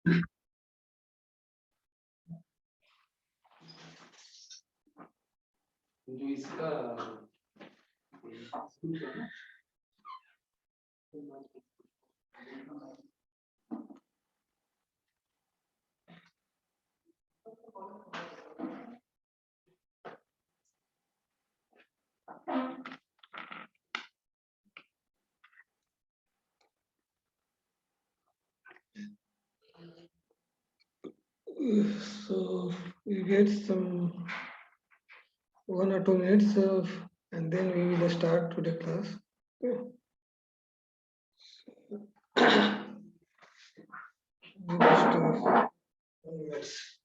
जो इसका so we get some 1 or 2 minutes and then we will start today class. Okay. Just 1 minutes.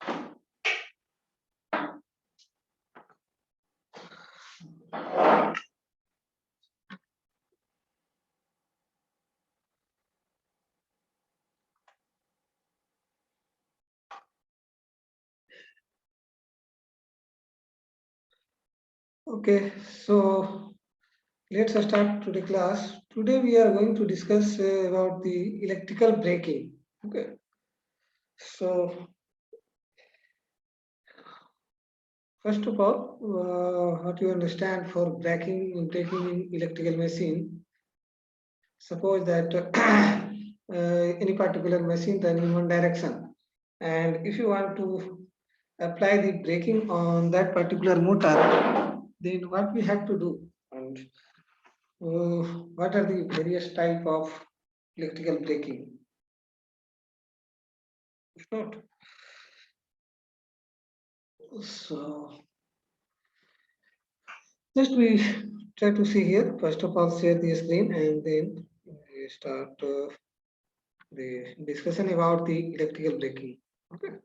Okay, so let's start today class. Today we are going to discuss about the electrical braking. Okay, so first of all, what you understand for braking in electrical machine. Suppose that any particular machine run in one direction, and if you want to apply the braking on that particular motor, then what we have to do, and what are the various type of electrical braking? If not, so just we try to see here. First of all, share the screen and then we start the discussion about the electrical braking. Okay.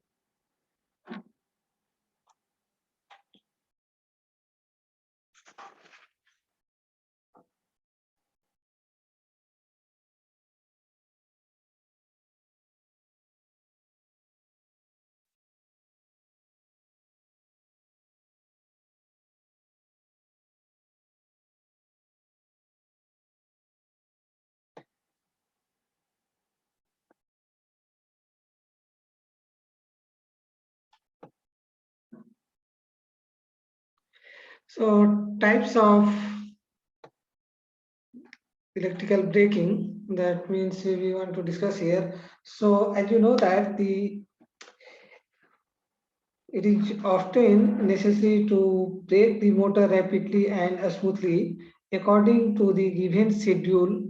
So types of electrical braking, that means we want to discuss here. So as you know that it is often necessary to brake the motor rapidly and smoothly according to the given schedule.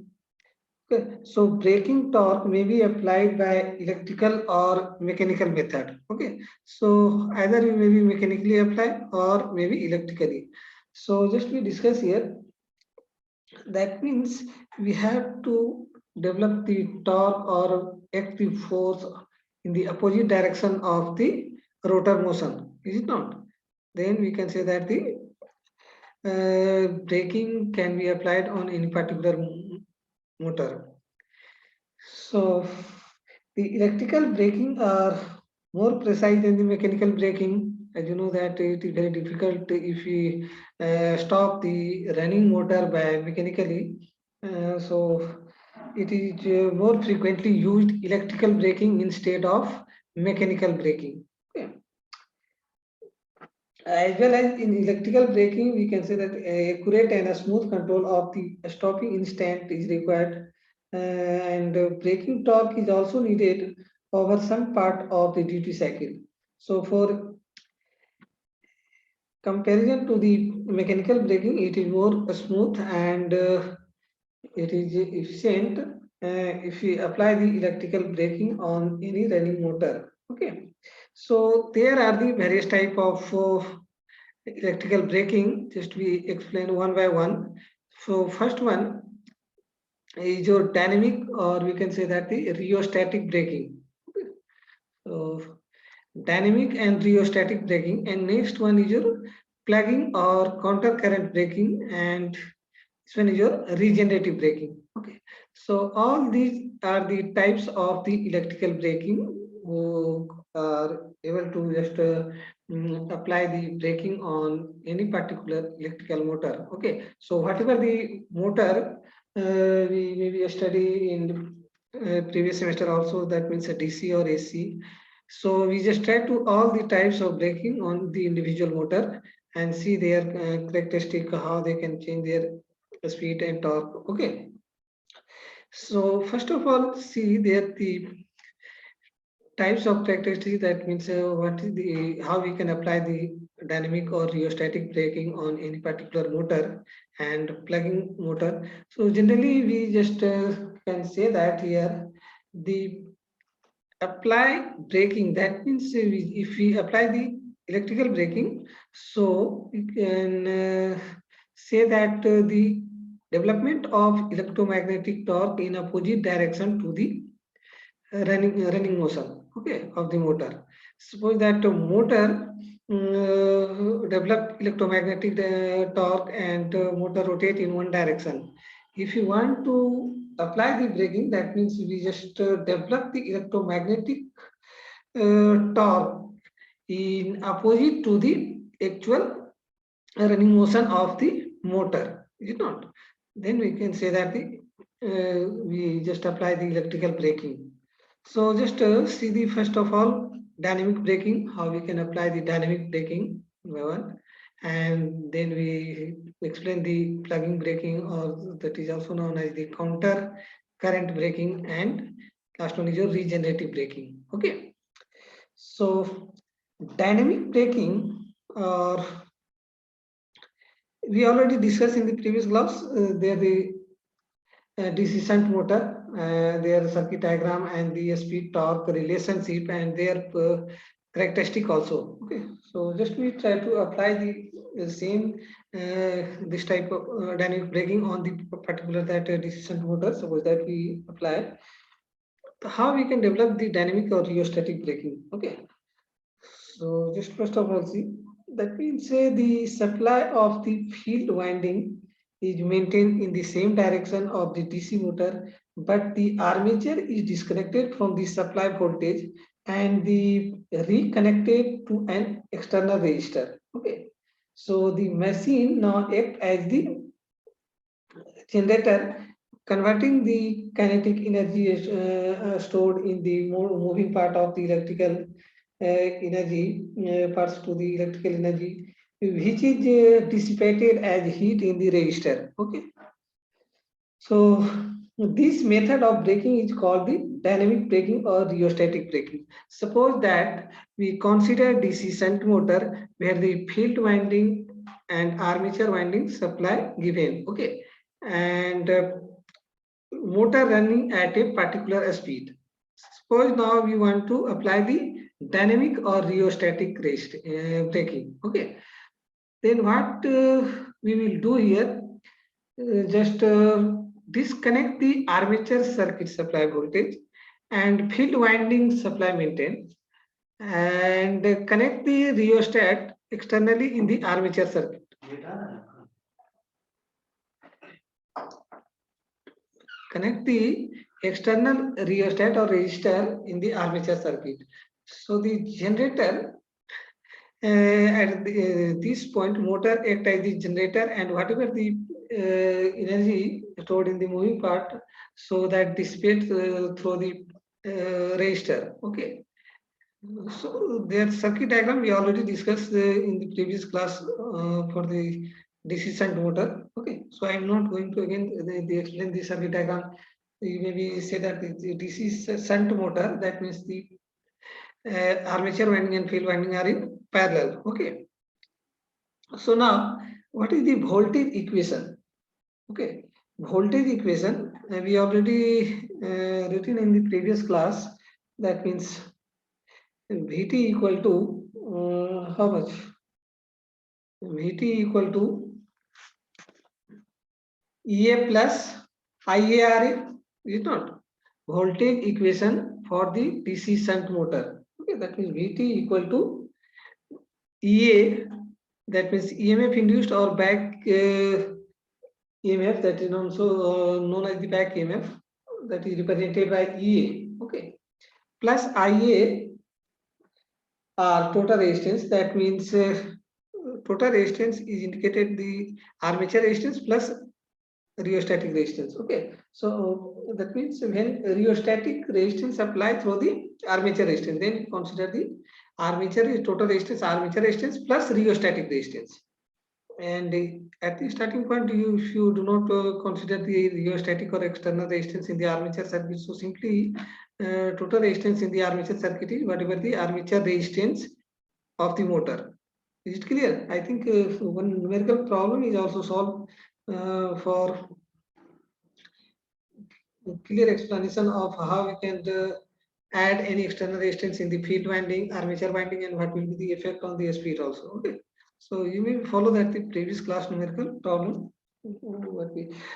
Okay. So braking torque may be applied by electrical or mechanical method. Okay. So either you may be mechanically apply or maybe electrically. So just we discuss here. That means we have to develop the torque or active force in the opposite direction of the rotor motion, is it not? Then we can say that the braking can be applied on any particular motor. So the electrical braking are more precise than the mechanical braking. As you know that it is very difficult if we stop the running motor by mechanically. So it is more frequently used electrical braking instead of mechanical braking. Okay. As well as in electrical braking, we can say that accurate and a smooth control of the stopping instant is required, and braking torque is also needed over some part of the duty cycle. So for comparison to the mechanical braking, it is more smooth and it is efficient if we apply the electrical braking on any running motor. Okay, so there are the various type of electrical braking. Just we explain one by one. So first one is your dynamic, or we can say that the rheostatic braking. Okay. So dynamic and rheostatic braking, and next one is your plugging or counter current braking, and this one is your regenerative braking. Okay, so all these are the types of the electrical braking who are able to just apply the braking on any particular electrical motor. Okay, so whatever the motor we maybe study in previous semester also, that means a DC or AC. So we just try to all the types of braking on the individual motor and see their characteristic, how they can change their speed and torque. Okay. So first of all, see there the types of characteristics, that means what is the how we can apply the dynamic or rheostatic braking on any particular motor and plugging motor. So generally we just can say that here the apply braking, that means if we apply the electrical braking, so we can say that the development of electromagnetic torque in opposite direction to the running motion, okay, of the motor. Suppose that the motor develop electromagnetic torque and motor rotate in one direction. If you want to apply the braking, that means we just develop the electromagnetic torque in opposite to the actual running motion of the motor, is it not? Then we can say that we just apply the electrical braking. So just see the first of all dynamic braking, how we can apply the dynamic braking by one, and then we explain the plugging braking, or that is also known as the counter current braking, and last one is your regenerative braking. Okay, so dynamic braking, or we already discussed in the previous class, there the DC shunt motor, their circuit diagram and the speed torque relationship and their characteristic also. Okay, so just we try to apply the same this type of dynamic braking on the particular that DC shunt motor. Suppose that we apply, how we can develop the dynamic or rheostatic braking. Okay, so just first of all, see that means the supply of the field winding is maintained in the same direction of the DC motor, but the armature is disconnected from the supply voltage and the reconnected to an external resistor. Okay, so the machine now act as the generator, converting the kinetic energy stored in the moving part of the electrical energy parts to the electrical energy, which is dissipated as heat in the resistor. Okay, so this method of braking is called the dynamic braking or rheostatic braking. Suppose that we consider DC shunt motor where the field winding and armature winding supply given. Okay, and motor running at a particular speed. Suppose now we want to apply the dynamic or rheostatic braking. Okay, then what we will do here, just disconnect the armature circuit supply voltage and field winding supply maintain, and connect the rheostat externally in the armature circuit. Connect the external rheostat or resistor in the armature circuit. So the generator at this point, motor act as the generator, and whatever the energy stored in the moving part, so that dissipates through the resistor. Okay. So their circuit diagram we already discussed in the previous class for the DC shunt motor. Okay, so I am not going to again explain the circuit diagram. You maybe say that the DC shunt motor, that means the armature winding and field winding are in parallel. Okay, so now what is the voltage equation? Okay, voltage equation we already written in the previous class. That means Vt equal to how much? Vt equal to EA plus IARA, is it not? Voltage equation for the DC shunt motor. Okay, that means Vt equal to EA, that means EMF induced or back EMF, that is also known as the back EMF, that is represented by EA. Okay, plus IA total resistance, that means total resistance is indicated the armature resistance plus rheostatic resistance. Okay, so that means when rheostatic resistance apply through the armature resistance, then consider the armature is total resistance, armature resistance plus rheostatic resistance. And at the starting point, if you do not consider the rheostatic or external resistance in the armature circuit, so simply total resistance in the armature circuit is whatever the armature resistance of the motor. Is it clear? I think one numerical problem is also solved for clear explanation of how we can add any external resistance in the field winding, armature winding, and what will be the effect on the speed also. Okay, so you may follow that the previous class numerical problem.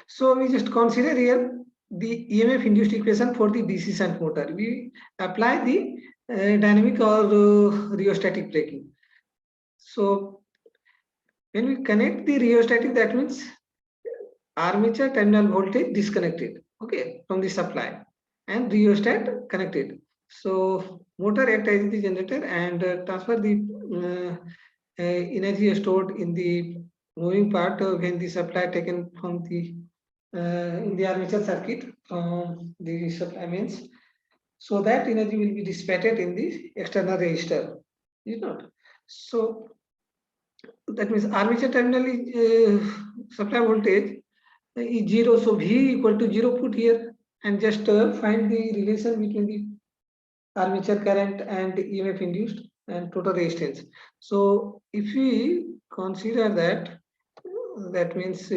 So we just consider here the EMF induced equation for the DC shunt motor. We apply the dynamic or rheostatic braking. So when we connect the rheostatic, that means armature terminal voltage disconnected, okay, from the supply, and rheostat connected. So motor act as the generator and transfer the energy stored in the moving part when the supply taken from the in the armature circuit from the supply means, so that energy will be dissipated in the external resistor, is not. So that means armature terminal is supply voltage is 0, so V equal to 0 put here, and just find the relation between the armature current and EMF induced and total resistance. So if we consider that, that means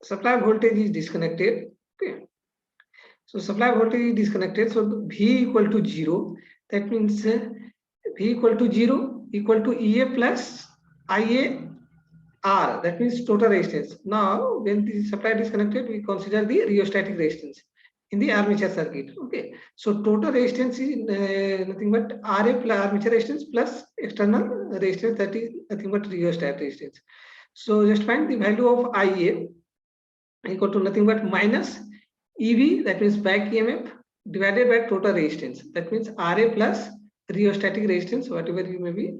supply voltage is disconnected. Okay, so supply voltage is disconnected, so V equal to 0. That means V equal to 0 equal to EA plus IA R, that means total resistance. Now, when the supply is disconnected, we consider the rheostatic resistance in the armature circuit. Okay, so total resistance is nothing but RA plus armature resistance plus external resistance, that is nothing but rheostat resistance. So just find the value of IA equal to nothing but minus EV, that means back EMF, divided by total resistance. That means RA plus rheostatic resistance, whatever you may be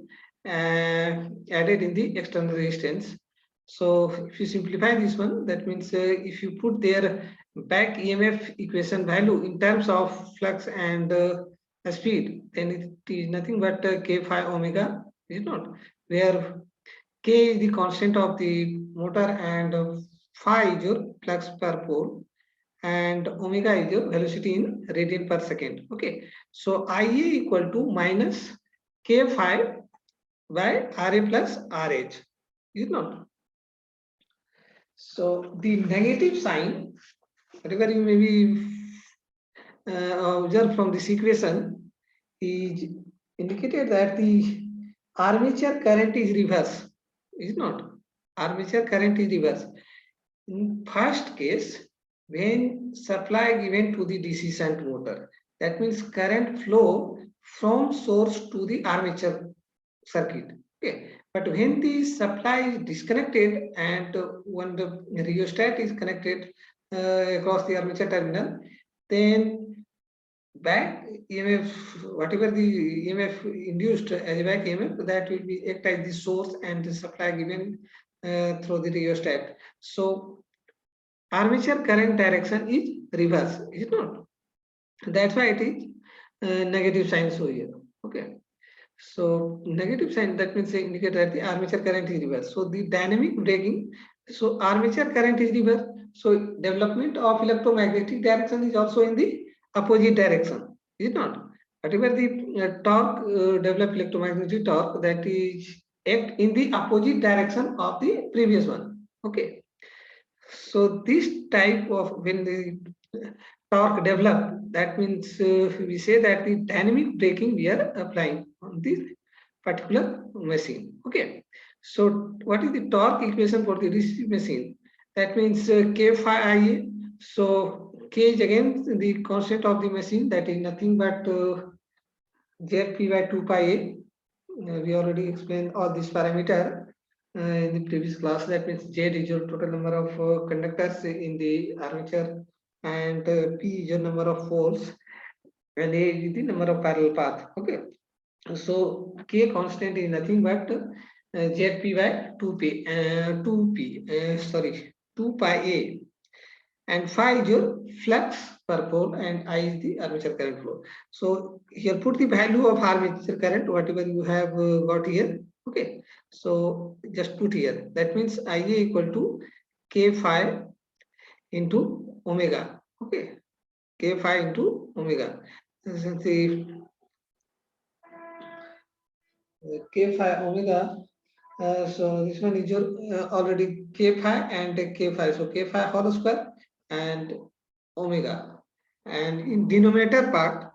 added in the external resistance. So if you simplify this one, that means if you put their back EMF equation value in terms of flux and speed, then it is nothing but K phi omega, is it not? Where K is the constant of the motor and phi is your flux per pole, and omega is your velocity in radian per second. Okay, so IA equal to minus K phi by RA plus RH, is it not? So the negative sign, whatever you may be observe from this equation, is indicated that the armature current is reverse, is it not? Armature current is reverse. In first case, when supply given to the DC shunt motor, that means current flow from source to the armature circuit. Okay, but when the supply is disconnected and when the rheostat is connected across the armature terminal, then back EMF, whatever the EMF induced as a back EMF, that will be act as the source and the supply given through the rheostat. So armature current direction is reverse, is it not? That's why it is negative sign so here. Okay, so negative sign, that means they indicate that the armature current is reverse. So the dynamic braking, so armature current is reverse, so development of electromagnetic direction is also in the opposite direction, is it not? Whatever the torque develop electromagnetic torque, that is act in the opposite direction of the previous one. Okay, so this type of, when the torque develop, that means we say that the dynamic braking we are applying on this particular machine. Okay, so what is the torque equation for the DC machine? That means K phi Ia. So K is again the constant of the machine, that is nothing but ZP by 2 pi A. We already explained all this parameter in the previous class. That means Z is your total number of conductors in the armature, and P is your number of poles, and A is the number of parallel path. Okay, so K constant is nothing but ZP by 2 pi A. and phi is your flux per pole, and I is the armature current flow. So here put the value of armature current, whatever you have got here. Okay, so just put here, that means Ia equal to k phi into omega. Okay, k phi into omega. Since the k phi omega, so this one is your already k phi and k phi, so k phi whole square and omega, and in denominator part,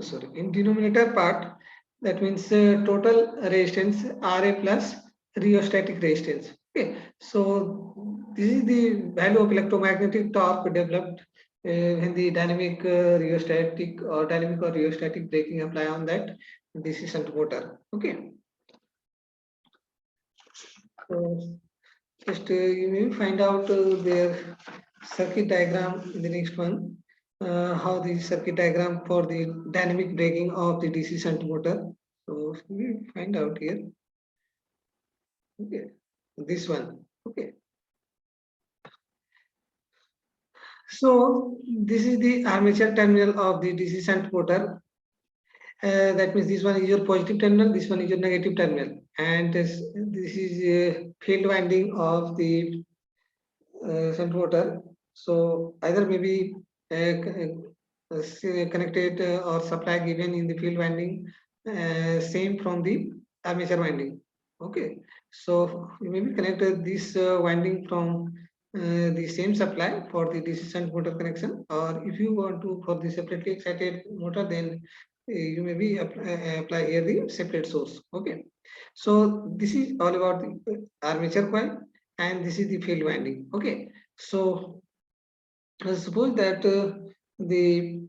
sorry, in denominator part, that means total resistance Ra plus rheostatic resistance. Okay, so this is the value of electromagnetic torque developed when the dynamic rheostatic or dynamic or rheostatic braking apply on that DC shunt motor. Okay, so just you may find out their circuit diagram in the next one. How the circuit diagram for the dynamic braking of the DC shunt motor. So we find out here. Okay, this one. Okay, so this is the armature terminal of the DC shunt motor. That means this one is your positive terminal, this one is your negative terminal, and this is a field winding of the shunt motor. So either maybe connected or supply given in the field winding, same from the armature winding. Okay, so you maybe connected this winding from the same supply for the DC shunt motor connection, or if you want to for the separately excited motor, then you maybe apply here the separate source. Okay, so this is all about the armature coil, and this is the field winding. Okay, so suppose that the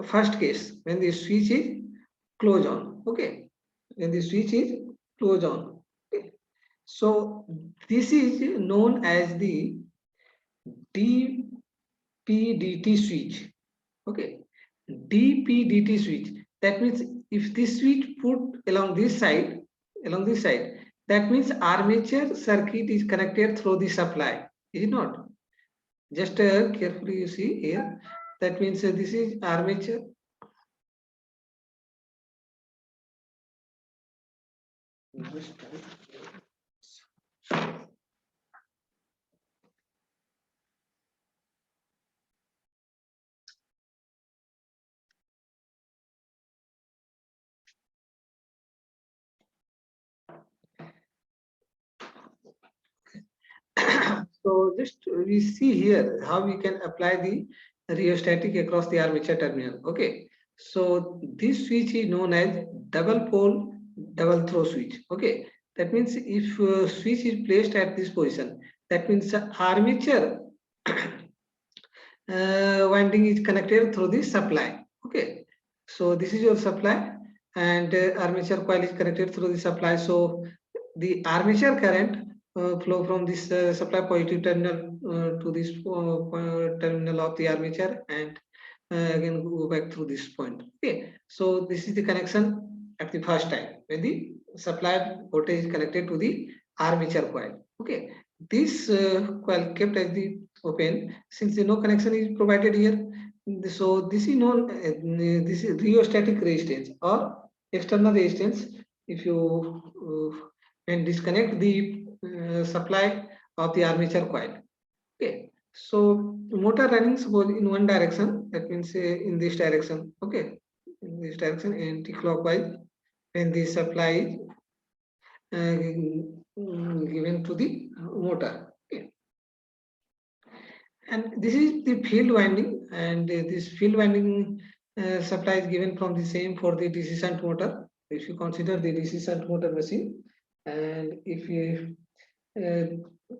first case, when the switch is closed on. Okay, when the switch is closed on. Okay, so this is known as the DPDT switch. Okay, DPDT switch. That means if this switch put along this side, that means armature circuit is connected through the supply. Is it not? Just carefully you see here. That means this is armature. So just we see here how we can apply the rheostatic across the armature terminal. Okay, so this switch is known as double pole double throw switch. Okay, that means if switch is placed at this position, that means armature winding is connected through the supply. Okay, so this is your supply, and armature coil is connected through the supply. So the armature current flow from this supply positive terminal to this terminal of the armature, and again go back through this point. Okay, so this is the connection at the first time when the supply voltage is connected to the armature coil. Okay, this coil kept as the open since no connection is provided here. So this is known this is rheostatic resistance or external resistance. If you and disconnect the supply of the armature coil. Okay, so motor running suppose in one direction, that means in this direction. Okay, in this direction anti-clockwise when the supply is given to the motor. Okay, and this is the field winding, and this field winding supply is given from the same for the DC shunt motor. If you consider the DC shunt motor machine, and if you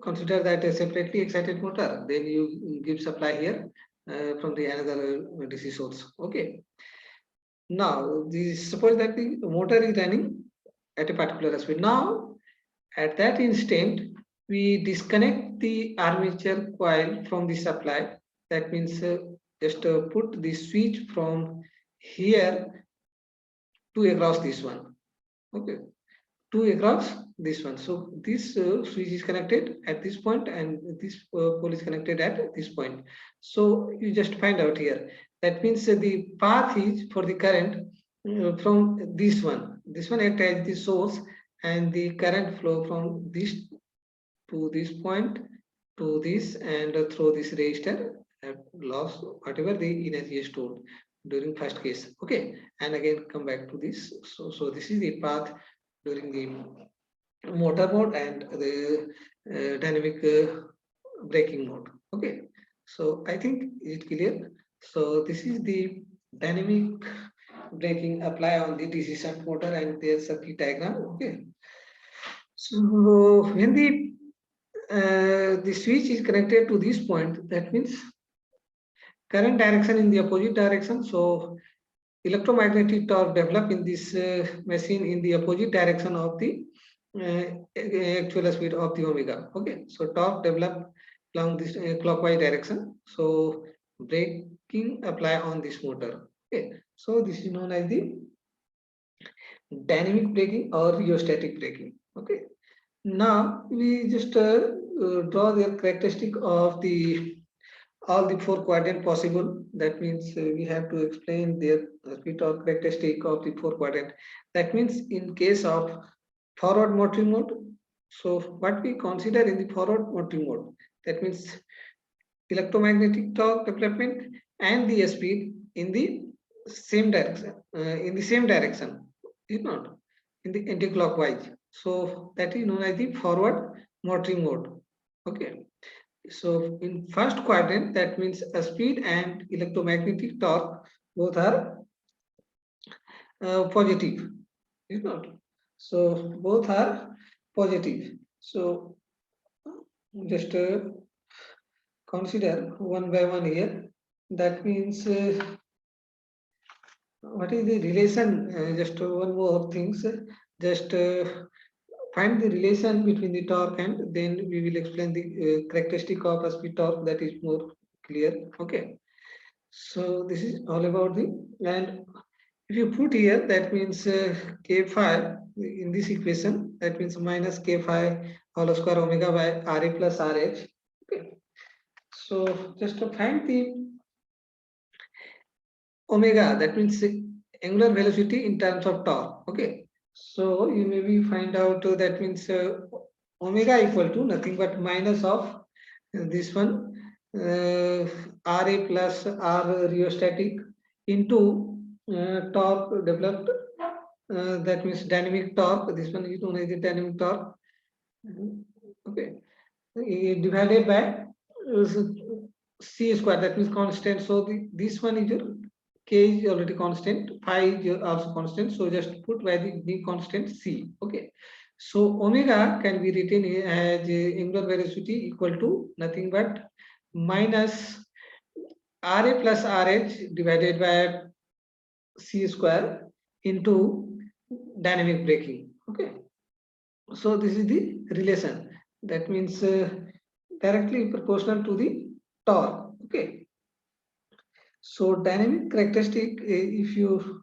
consider that a separately excited motor, then you give supply here from the another DC source. Okay, now this suppose that the motor is running at a particular speed. Now at that instant we disconnect the armature coil from the supply. That means just put the switch from here to across this one. Okay, to across this one. So this switch is connected at this point, and this pole is connected at this point. So you just find out here. That means the path is for the current from this one. This one acts as the source, and the current flow from this to this point to this, and through this resistor loss whatever the energy is stored during first case. Okay, and again come back to this. So this is the path during the motor mode and the dynamic braking mode. Okay, so I think is it clear? So this is the dynamic braking apply on the DC shunt motor and their circuit diagram. Okay, so when the switch is connected to this point, that means current direction in the opposite direction. So electromagnetic torque develop in this machine in the opposite direction of the actual speed of the omega. Okay, so torque develop along this clockwise direction. So braking apply on this motor. Okay, so this is known as the dynamic braking or rheostatic braking. Okay, now we just draw the characteristic of the all the four quadrant possible. That means we have to explain their speed or characteristic of the four quadrant. That means in case of forward motoring mode, so what we consider in the forward motoring mode, that means electromagnetic torque development and the speed in the same direction, is not in the anti-clockwise. So that is known as the forward motoring mode. Okay. So in first quadrant, that means a speed and electromagnetic torque both are positive, is not? So both are positive. So just consider one by one here. That means what is the relation? Just one more things. Just find the relation between the torque, and then we will explain the characteristic of a speed torque, that is more clear. Okay, so this is all about the, and if you put here, that means k phi in this equation, that means minus k phi whole square omega by Ra plus Rh. Okay, so just to find the omega, that means angular velocity in terms of torque. Okay, so you maybe find out that means omega equal to nothing but minus of this one Ra plus R rheostatic into torque developed, that means dynamic torque. This one is known as the dynamic torque. Okay, divided by c square, that means constant. So this one is your k is already constant, phi is also constant. So just put by the new constant c. Okay, so omega can be written as angular velocity equal to nothing but minus Ra plus Rh divided by c square into dynamic braking. Okay, so this is the relation. That means directly proportional to the torque. Okay, so dynamic characteristic, if you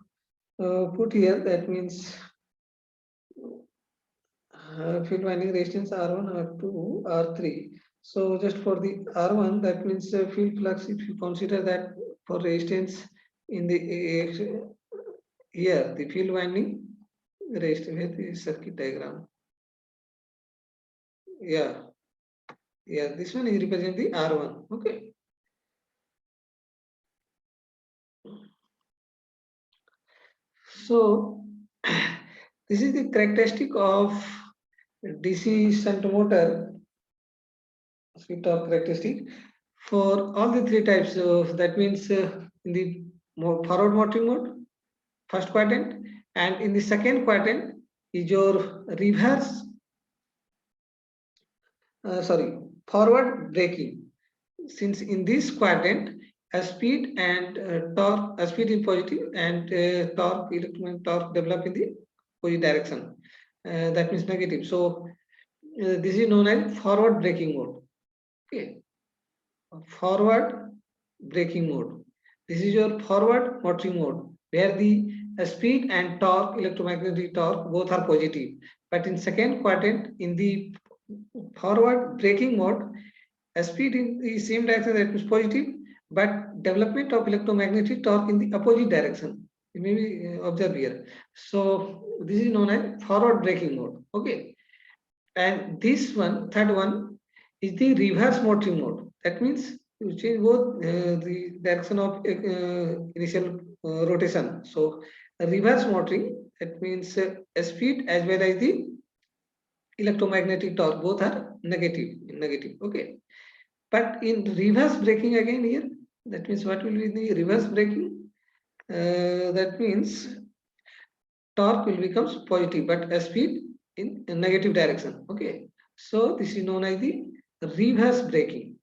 put here, that means field winding resistance R1, R2, R3. So just for the R1, that means field flux, if you consider that for resistance in the here, the field winding resistance with the circuit diagram. Yeah, this one is represent the R1. Okay. So this is the characteristic of DC shunt motor speed torque characteristic for all the three types. That means in the forward motoring mode, first quadrant, and in the second quadrant is your reverse, forward braking. Since in this quadrant, a speed and torque, a speed is positive, and torque, electromagnetic torque develop in the opposite direction. That means negative. So this is known as forward braking mode. Okay, forward braking mode. This is your forward motoring mode, where the speed and torque, electromagnetic torque, both are positive. But in second quadrant, in the forward braking mode, speed in the same direction, that is positive, but development of electromagnetic torque in the opposite direction. You may be observe here. So this is known as forward braking mode. Okay, and this one, third one, is the reverse motoring mode. That means you change both the direction of initial rotation. So reverse motoring, that means speed as well as the electromagnetic torque, both are negative. Okay, but in reverse braking again here, that means what will be the reverse braking? That means torque will becomes positive, but speed in a negative direction. Okay, so this is known as the reverse braking.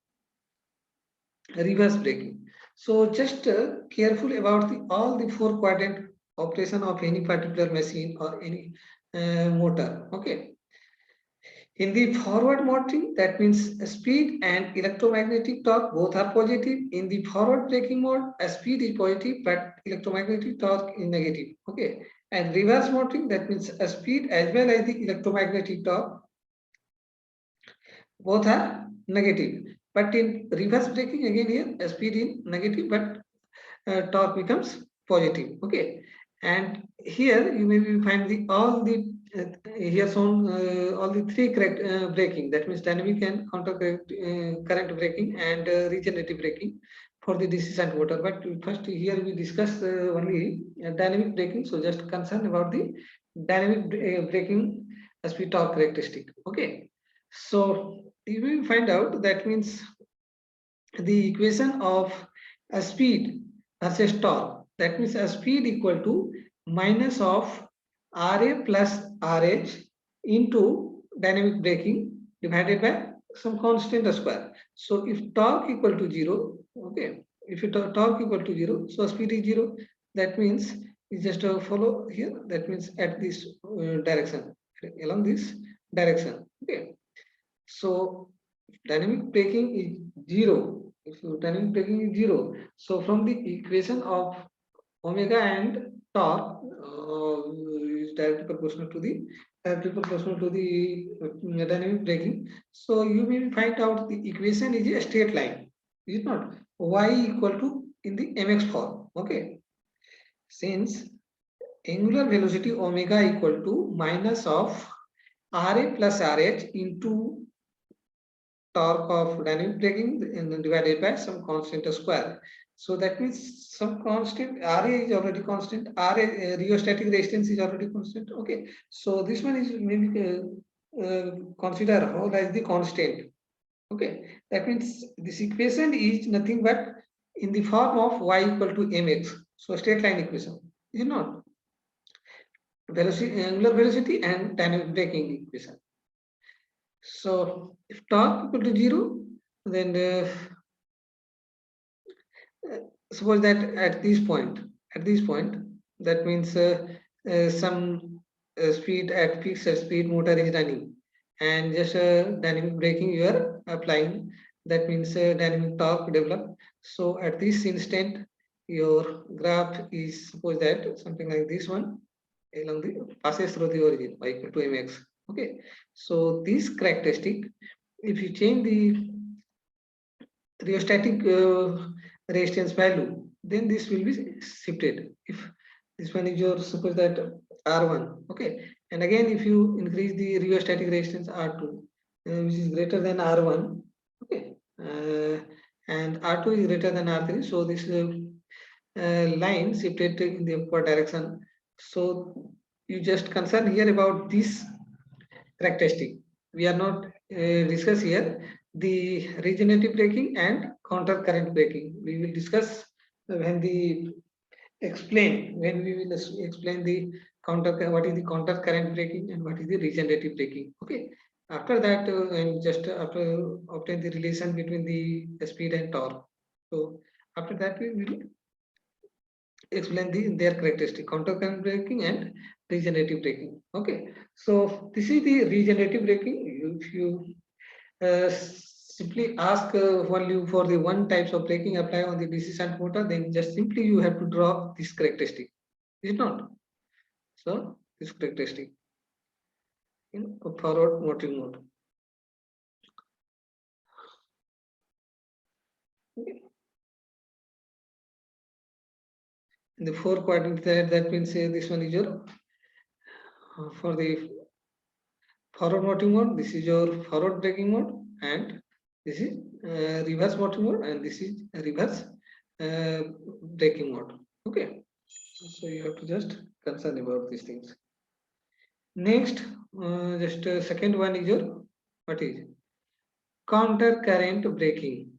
Reverse braking. So just careful about all the four quadrant operation of any particular machine or any motor. Okay. In the forward motoring, that means speed and electromagnetic torque both are positive. In the forward braking mode, speed is positive, but electromagnetic torque is negative. Okay. And reverse motoring, that means speed as well as the electromagnetic torque both are negative. But in reverse braking, again here, speed is negative, but torque becomes positive. Okay. And here you may find the all the here shown all the three correct braking, that means dynamic and counter current braking and regenerative braking for the DC shunt motor. But first here we discuss only dynamic braking, so just concern about the dynamic braking speed torque characteristic. Okay, so you will find out, that means the equation of a speed versus torque, that means a speed equal to minus of Ra plus Rh into dynamic braking divided by some constant square. So if torque equal to 0, okay, if torque equal to 0, so speed is 0. That means you just follow here, that means at this direction, along this direction. Okay, so dynamic braking is 0. If dynamic braking is 0, so from the equation of omega and torque is directly proportional to the dynamic braking. So you will find out the equation is a straight line, is it not? Y equal to in the mx form. Okay, since angular velocity omega equal to minus of Ra plus Rh into torque of dynamic braking and then divided by some constant square. So that means some constant Ra is already constant. Ra rheostatic resistance is already constant. Okay, so this one is maybe consider how as the constant. Okay, that means this equation is nothing but in the form of y equal to mx. So straight line equation, is it not? Velocity, angular velocity and dynamic braking equation. So if torque equal to 0, then suppose that at this point, that means some speed at fixed speed motor is running, and just dynamic braking you are applying. That means dynamic torque develop. So at this instant, your graph is suppose that something like this one along the passes through the origin y equal to mx. Okay, so this characteristic, if you change the rheostatic resistance value, then this will be shifted. If this one is your, suppose that R1, okay, and again if you increase the rheostatic resistance R2, which is greater than R1, okay, and R2 is greater than R3, so this line shifted in the upward direction. So you just concern here about this characteristic. We are not discuss here the regenerative braking and counter current braking. We will discuss when we will explain the what is the counter current braking and what is the regenerative braking. Okay. After that, and just after obtain the relation between the speed and torque. So after that, we will explain their characteristic, counter current braking and regenerative braking. Okay, so this is the regenerative braking. If you simply ask only for the one types of braking apply on the DC shunt motor, then just simply you have to draw this characteristic. is it not? So this characteristic in forward motive mode. Okay. In the 4 quadrant there, that means this one is your for the forward motive mode, this is your forward braking mode, and this is reverse motive mode, and this is reverse braking mode. Okay, so you have to just concern about these things. Next, just second one is your what is counter current braking.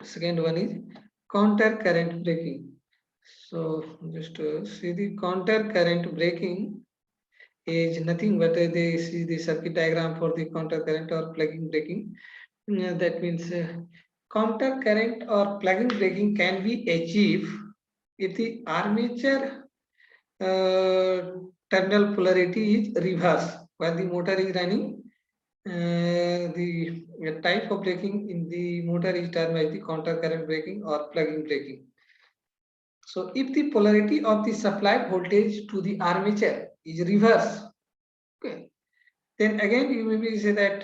Second one is counter current braking. So just see the counter current braking is nothing but this is the circuit diagram for the counter current or plugging braking. That means counter current or plugging braking can be achieved if the armature terminal polarity is reverse while the motor is running. The type of braking in the motor is termed as the counter current braking or plugging braking. So if the polarity of the supply voltage to the armature is reverse, okay, then again you maybe say that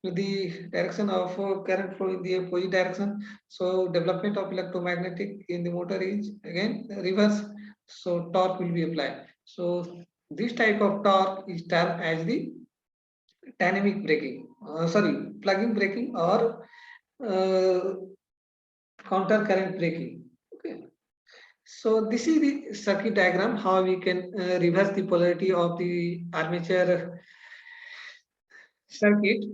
the direction of current flow in the opposite direction. So development of electromagnetic in the motor is again reverse. So torque will be applied. So this type of torque is termed as the dynamic braking. Sorry, plugging braking or uh, counter current braking. Okay. So this is the circuit diagram how we can reverse the polarity of the armature circuit.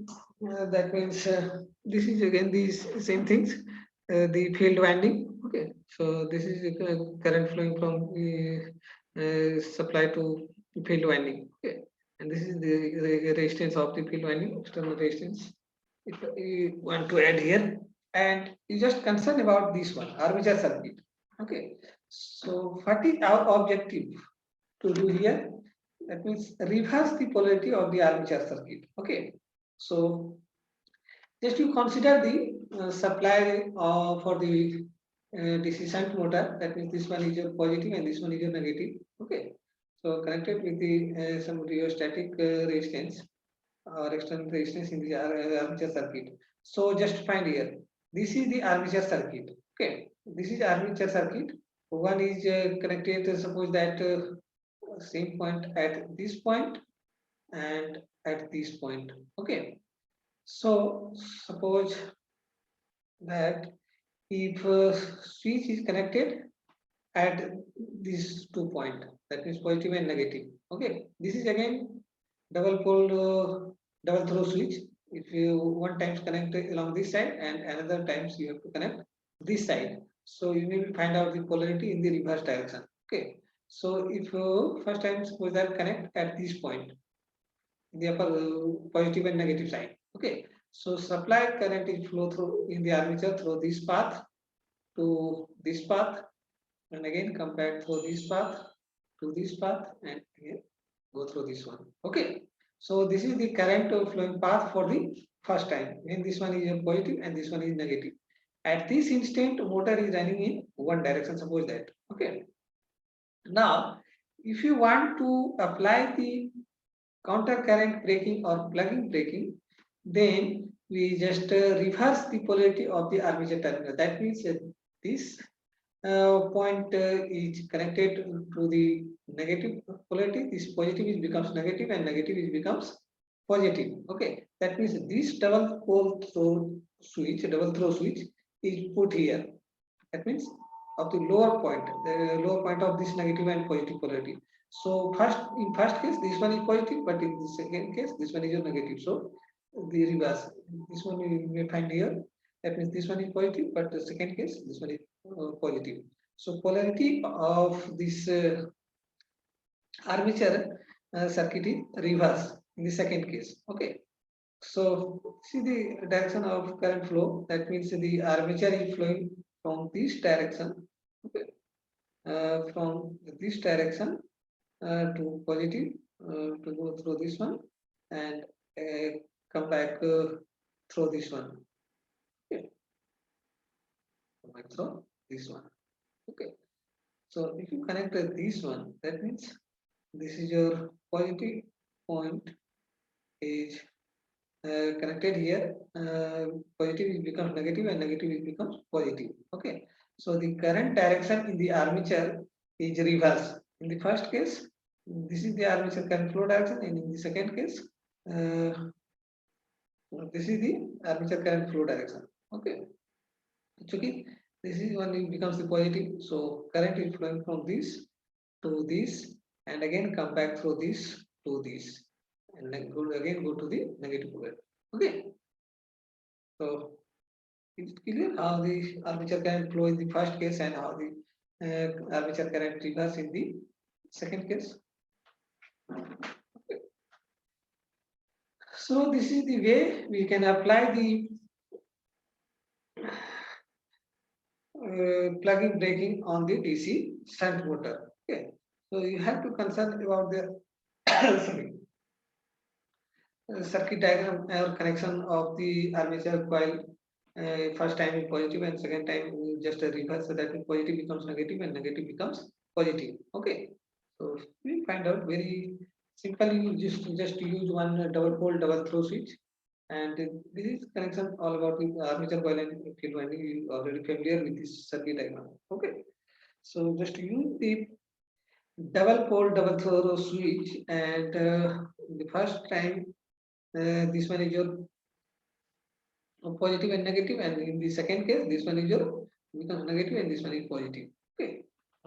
That means this is again these same things. The field winding. Okay, so this is the current flowing from the supply to field winding. Okay, and this is the resistance of the field winding, external resistance. If you want to add here, and you just concern about this one armature circuit. Okay, so what is our objective to do here? That means reverse the polarity of the armature circuit. Okay, so just you consider the supply for the DC shunt motor. That means this one is your positive and this one is your negative. Okay, so connected with the some rheostatic resistance or external resistance in the armature circuit. So just find here. This is the armature circuit. Okay, this is armature circuit. One is connected. Suppose that same point at this point and at this point. Okay, so suppose that if switch is connected at these 2 points, that means positive and negative. Okay, this is again double pole double throw switch. If you one times connect along this side and another times you have to connect this side, so you need to find out the polarity in the reverse direction. Okay, so if first time suppose that connect at this point, the upper positive and negative side. Okay, so supply current is flow through in the armature through this path to this path, and again come back through this path to this path, and again go through this one. Okay, so this is the current flowing path for the first time when this one is positive and this one is negative. At this instant, motor is running in one direction. Suppose that. Okay. Now, if you want to apply the counter current braking or plugging braking, then we just reverse the polarity of the armature terminal. That means this point is connected to the negative polarity. This positive is becomes negative and negative is becomes positive. Okay, that means this double pole throw switch, double throw switch is put here. That means of the the lower point of this negative and positive polarity. So in first case, this one is positive, but in the second case, this one is negative. So the reverse. This one we may find here. That means this one is positive, but the second case, this one is positive. So polarity of this armature circuit is reverse in the second case. Okay. So see the direction of current flow. That means the armature is flowing from this direction. Okay. From this direction to positive to go through this one and come back through this one. Okay. Come back through this one. Okay. So if you connect this one, that means this is your positive point is connected here. Positive will become negative and negative will become positive. Okay. So the current direction in the armature is reverse. In the first case, this is the armature current flow direction, and in the second case, uh, this is the armature current flow direction. Okay. Okay. This is when it becomes the positive. So current is flowing from this to this, and again come back through this to this, and then again go to the negative pole. Okay. So it's clear how the armature current flow in the first case and how the armature current reverse in the second case. So this is the way we can apply the plug-in braking on the DC shunt motor. Okay, so you have to concern about the sorry, circuit diagram or connection of the armature coil. First time in positive and second time just a reverse, so that means positive becomes negative and negative becomes positive. Okay, so we find out very simply. You just use one double pole double throw switch, and this is connection all about the armature coil and field winding. You already familiar with this circuit diagram. Okay, so just use the double pole double throw switch, and the first time this one is your positive and negative, and in the second case this one is your becomes negative and this one is positive. Okay,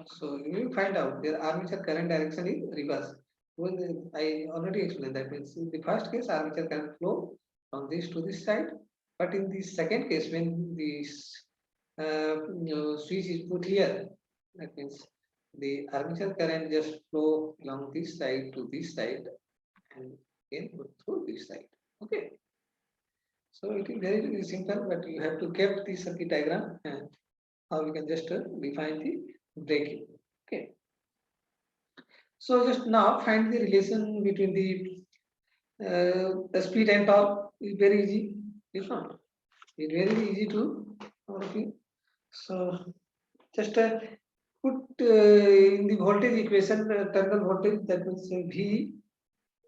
so you will find out their armature current direction is reverse. Well, I already explained that means in the first case armature current flow from this to this side, but in the second case when this switch is put here, that means the armature current just flow along this side to this side and again go through this side. Okay. So it is very simple, but you have to keep the circuit diagram, and how we can just define the braking. Okay. So just now find the relation between the speed and torque is very easy. It's not. It's very easy to okay. So just put in the voltage equation terminal voltage, that means V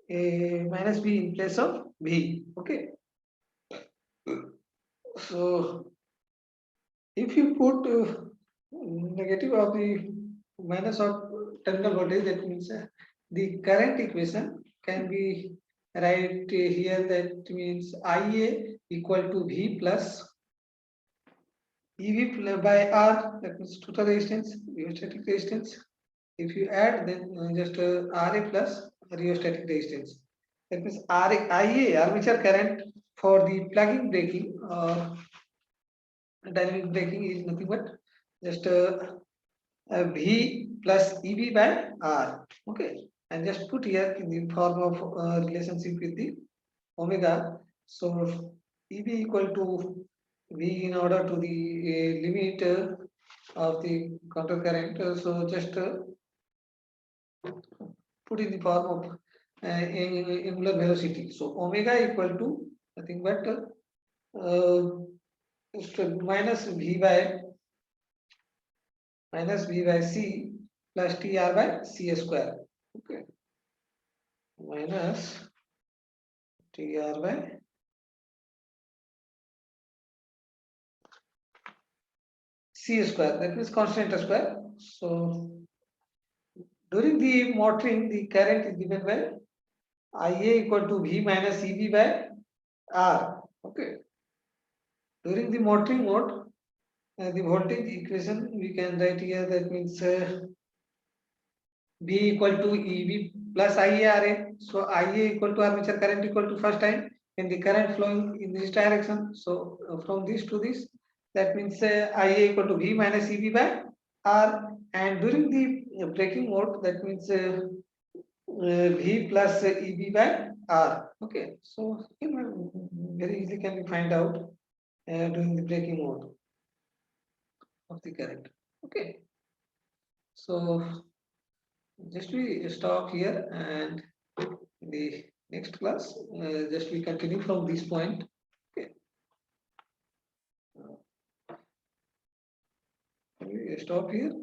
minus V in place of V. Okay. So if you put negative of the minus of terminal voltage, that means the current equation can be right here. That means IA equal to V plus EV by R, that means total resistance, rheostatic resistance. If you add, then just RA plus rheostatic resistance. That means IA, armature current for the plug-in braking or dynamic braking is nothing but just V plus EB by R. Okay, and just put here in the form of relationship with the omega. So EB equal to V in order to the limit of the counter current. So just put in the form of angular velocity. So omega equal to nothing but minus V by C plus TR by C square. Okay. Minus TR by C square. That means constant square. So during the motoring, the current is given by IA equal to V minus EB by R. Okay. During the motoring mode, the voltage equation we can write here. That means V equal to EV plus IARA. So IA equal to armature current equal to first time and the current flowing in this direction. So from this to this, that means IA equal to V minus EV by R. And during the braking mode, that means V plus EB by R. Okay, so very easily can be find out during the braking mode of the current. Okay, so just we stop here, and in the next class just we continue from this point. Okay, we stop here.